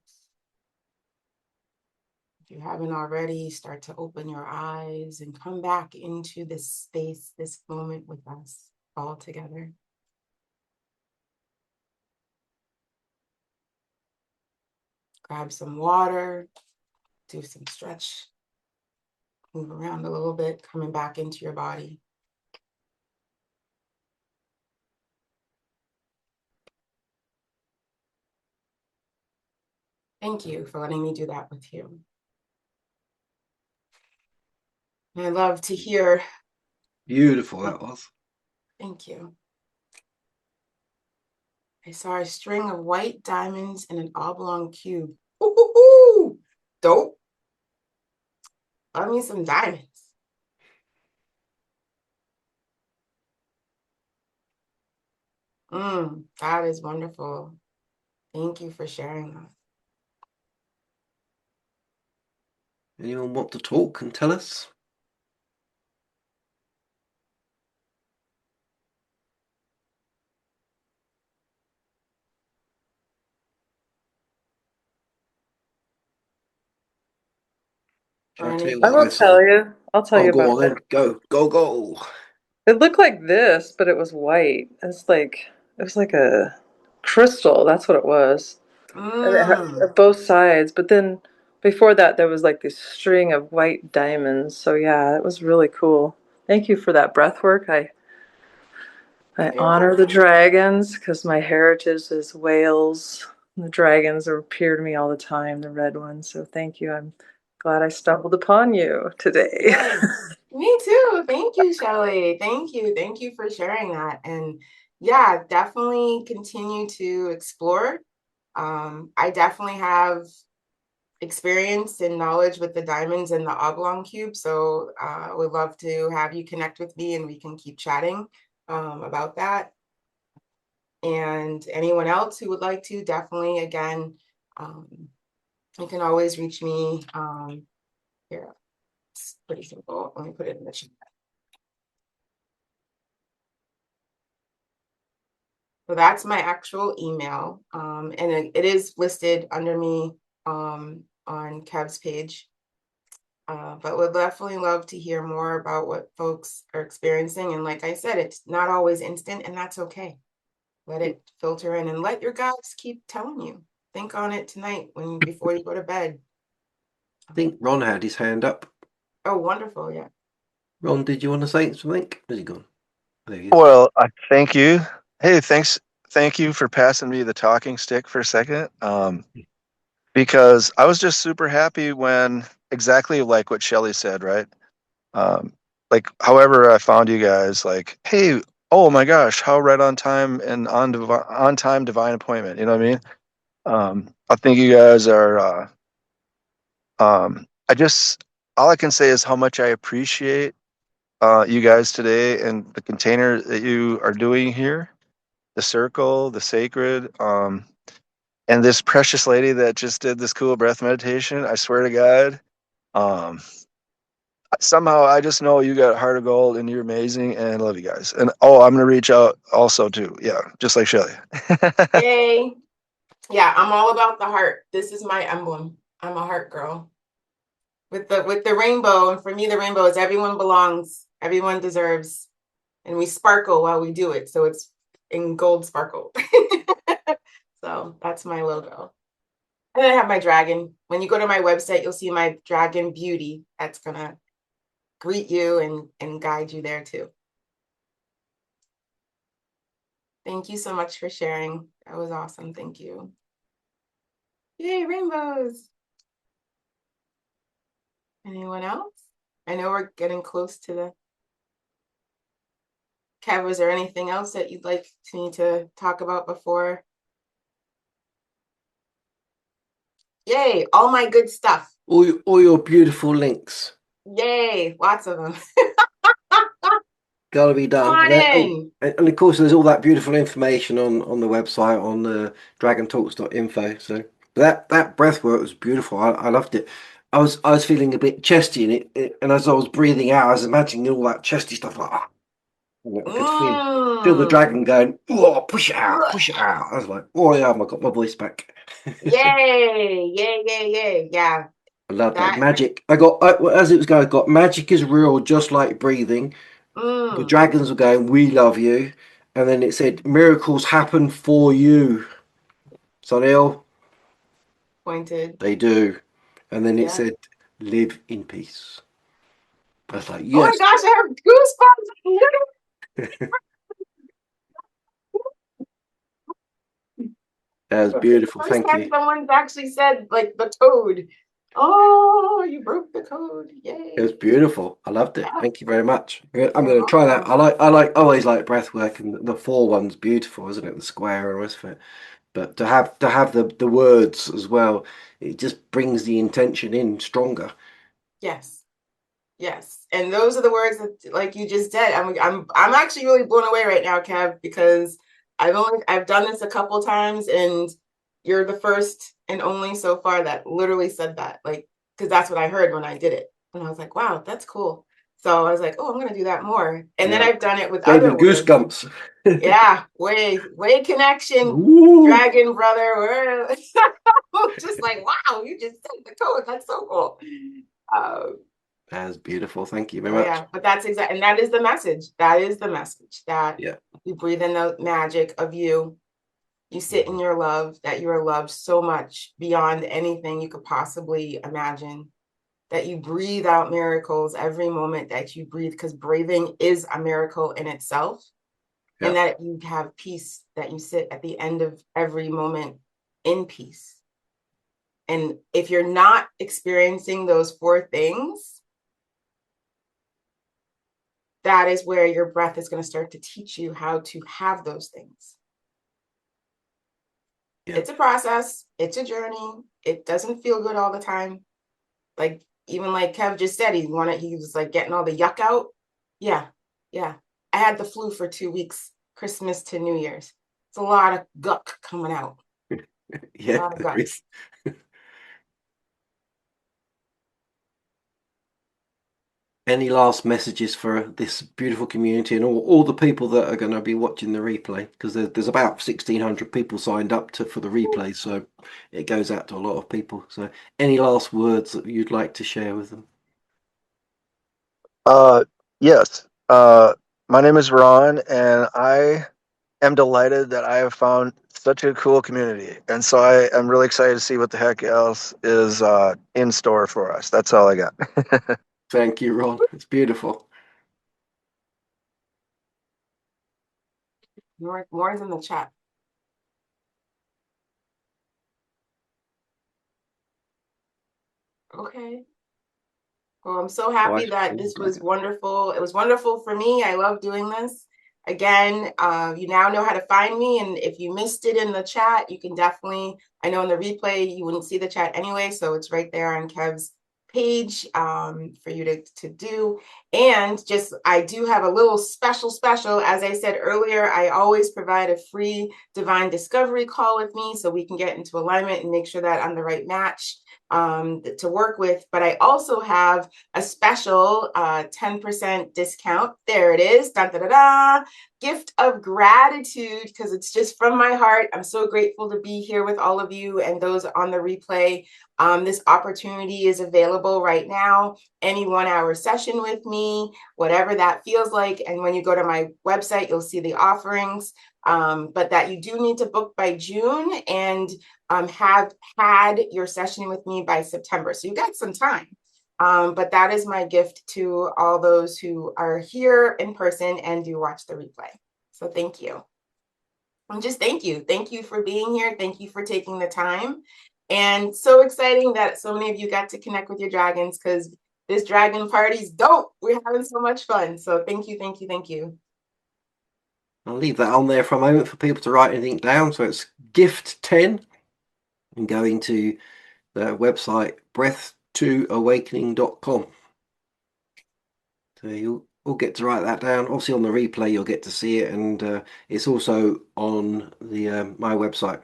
If you haven't already, start to open your eyes and come back into this space, this moment with us all together. Grab some water, do some stretch, move around a little bit, coming back into your body. Thank you for letting me do that with you. And I love to hear. Beautiful that was. Thank you. I saw a string of white diamonds in an oblong cube. Ooh, dope. Love me some diamonds. That is wonderful. Thank you for sharing that. Anyone want to talk and tell us? Shall I tell you Any- I what I will saw? tell you. I'll tell Oh, you go about on then. it. Go. It looked like this, but it was white. It was like a crystal. That's what it was. And it Mm, had both sides. But then before that, there was like this string of white diamonds. So yeah, it was really cool. Thank you for that breath work. I you're honor the welcome. dragons because my heritage is Wales. The dragons appear to me all the time, the red ones. So thank you. I'm glad I stumbled upon you today. Yay. Me too. Thank you, Shelley. Thank you. Thank you for sharing that. And yeah, definitely continue to explore. I definitely have experience and knowledge with the diamonds and the oblong cube. So I would love to have you connect with me and we can keep chatting about that. And anyone else who would like to, definitely, again, you can always reach me. Here, it's pretty simple. Let me put it in the chat. So that's my actual email. And it is listed under me on Kev's page. But would definitely love to hear more about what folks are experiencing. And like I said, it's not always instant, and that's okay. Let it filter in and let your guides keep telling you. Think on it tonight before you go to bed. I think Ron had his hand up. Oh, wonderful. Yeah. Ron, did you want to say something? Where's he gone? There he is. Well, thank you. Hey, thank you for passing me the talking stick for a second. Because I was just super happy when exactly like what Shelly said, right? Like, however I found you guys, like, hey, oh my gosh, how right on time and on time divine appointment. You know what I mean? I think you guys are. I just all I can say is how much I appreciate you guys today and the container that you are doing here, the circle, the sacred, and this precious lady that just did this cool breath meditation. I swear to God, um, somehow I just know you got a heart of gold and you're amazing and I love you guys. And oh, I'm gonna reach out also too. Yeah, just like Shelly. Yay. Yeah, I'm all about the heart. This is my emblem. I'm a heart girl. With the rainbow, and for me, the rainbow is everyone belongs, everyone deserves, and we sparkle while we do it. So it's in gold sparkle. So that's my logo. And then I have my dragon. When you go to my website, you'll see my dragon beauty. That's gonna greet you and guide you there too. Thank you so much for sharing. That was awesome. Thank you. Yay, rainbows. Anyone else? I know we're getting close to the. Kev, is there anything else that you'd like me to talk about before? Yay, all my good stuff. All your beautiful links. Yay, lots of them. Gotta be done. Come on in. And of course, there's all that beautiful information on the website on the dragontalks.info. So that breath work was beautiful. I loved it. I was feeling a bit chesty in it, and as I was breathing out, I was imagining all that chesty stuff like, ah, and I could feel the dragon going, oh, push it out, push it out. I was like, oh yeah, I got my voice back. Yay, yay, yay, yay. Yeah. I love that magic. As it was going, I got magic is real, just like breathing. The dragons were going, we love you. And then it said, miracles happen for you. Sonil, Pointed. they do. And then it said, live in peace. I was like, Oh my yes. gosh, I have goosebumps. That was beautiful. First Thank time you. someone's actually said like the code. Oh, you broke the code. Yay. It was beautiful. I loved it. Thank you very much. I'm You're going to try that. welcome. Always like breath work, and the four one's beautiful, isn't it? The square and the rest of it. But to have the words as well, it just brings the intention in stronger. Yes. Yes. And those are the words that like you just did. I'm actually really blown away right now, Kev, because I've done this a couple times and you're the first and only so far that literally said that. Like, because that's what I heard when I did it. And I was like, wow, that's cool. So I was like, oh, I'm gonna do that more. And then I've done it with Gave me other words. goosebumps. Yeah, way connection, Ooh. dragon brother. We're just like, wow, you just said the code. That's so cool. That was beautiful. Thank you very much. Yeah, but that's exactly, and that is the message. That is the message that Yeah. you breathe in the magic of you. You sit in your love, that you are loved so much beyond anything you could possibly imagine. That you breathe out miracles every moment that you breathe, because breathing is a miracle in itself. Yeah. And that you have peace, that you sit at the end of every moment in peace. And if you're not experiencing those four things, that is where your breath is going to start to teach you how to have those things. Yeah. It's a process. It's a journey. It doesn't feel good all the time. Like, even like Kev just said, he was like getting all the yuck out. Yeah. Yeah. I had the flu for 2 weeks, Christmas to New Year's. It's a lot of guck coming out. Yeah. A lot of guts. Any last messages for this beautiful community and all the people that are going to be watching the replay? Because there's about 1,600 people signed up for the replay, so it goes out to a lot of people. So any last words that you'd like to share with them? Yes. My name is Ron, and I am delighted that I have found such a cool community. And so I am really excited to see what the heck else is in store for us. That's all I got. Thank you, Ron. It's beautiful. More is in the chat. Okay. Well, I'm so happy that this was wonderful. It was wonderful for me. I love doing this. Again, you now know how to find me. And if you missed it in the chat, you can definitely, I know in the replay, you wouldn't see the chat anyway. So it's right there on Kev's page for you to do. And just, I do have a little special, as I said earlier, I always provide a free divine discovery call with me so we can get into alignment and make sure that I'm the right match to work with. But I also have a special 10% discount. There it is. Dun, da, da, da. Gift of gratitude, because it's just from my heart. I'm so grateful to be here with all of you and those on the replay. This opportunity is available right now. Any 1 hour session with me, whatever that feels like. And when you go to my website, you'll see the offerings. But that you do need to book by June and have had your session with me by September. So you got some time. But that is my gift to all those who are here in person and do watch the replay. So thank you. And just thank you. Thank you for being here. Thank you for taking the time. And so exciting that so many of you got to connect with your dragons, because this dragon party's dope. We're having so much fun. So thank you, thank you, thank you. I'll leave that on there for a moment for people to write anything down. So it's gift 10 and going to the website breath2awakening.com. So all get to write that down. Obviously, on the replay, you'll get to see it, and it's also on the my website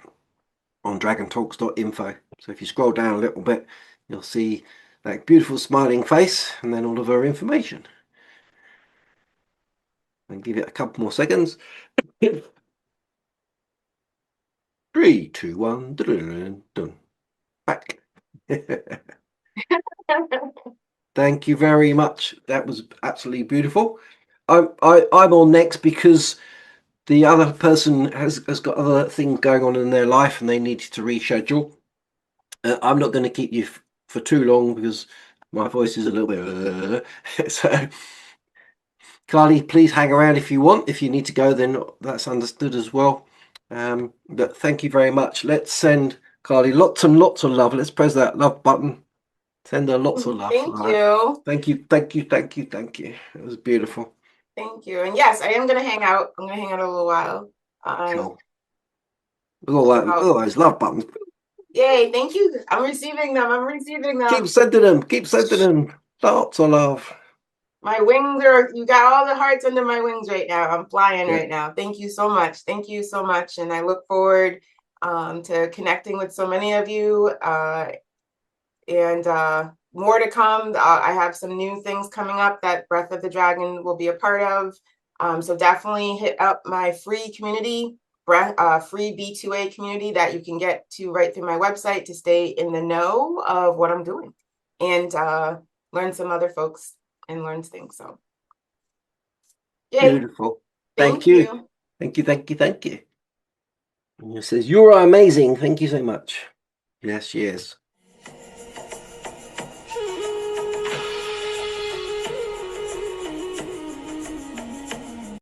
on dragontalks.info. So if you scroll down a little bit, you'll see that beautiful smiling face and then all of her information. And give it a couple more seconds. 3, 2, 1, dun. Back. Thank you very much. That was absolutely beautiful. I'm on next because the other person has got other things going on in their life and they needed to reschedule. I'm not going to keep you for too long because my voice is a little bit so Carly, please hang around if you want. If you need to go, then that's understood as well. But thank you very much. Let's send Carly lots and lots of love. Let's press that love button. Send her lots of love. Thank you. Thank you. Thank you. Thank you. Thank you. It was beautiful. Thank you. And yes, I am going to hang out. I'm going to hang out a little while. Cool. With all those love buttons. Yay. Thank you. I'm receiving them. I'm receiving them. Keep sending them. Keep sending them. Lots of love. My wings you got all the hearts under my wings right now. I'm flying right now. Thank you so much. Thank you so much. And I look forward to connecting with so many of you and more to come. I have some new things coming up that Breath of the Dragon will be a part of. So definitely hit up my free community, free B2A community that you can get to right through my website to stay in the know of what I'm doing and learn some other folks and learns things. So yay. Beautiful. Thank you. Thank you. Thank you. Thank you. And it says, you're amazing. Thank you so much. Yes, she is.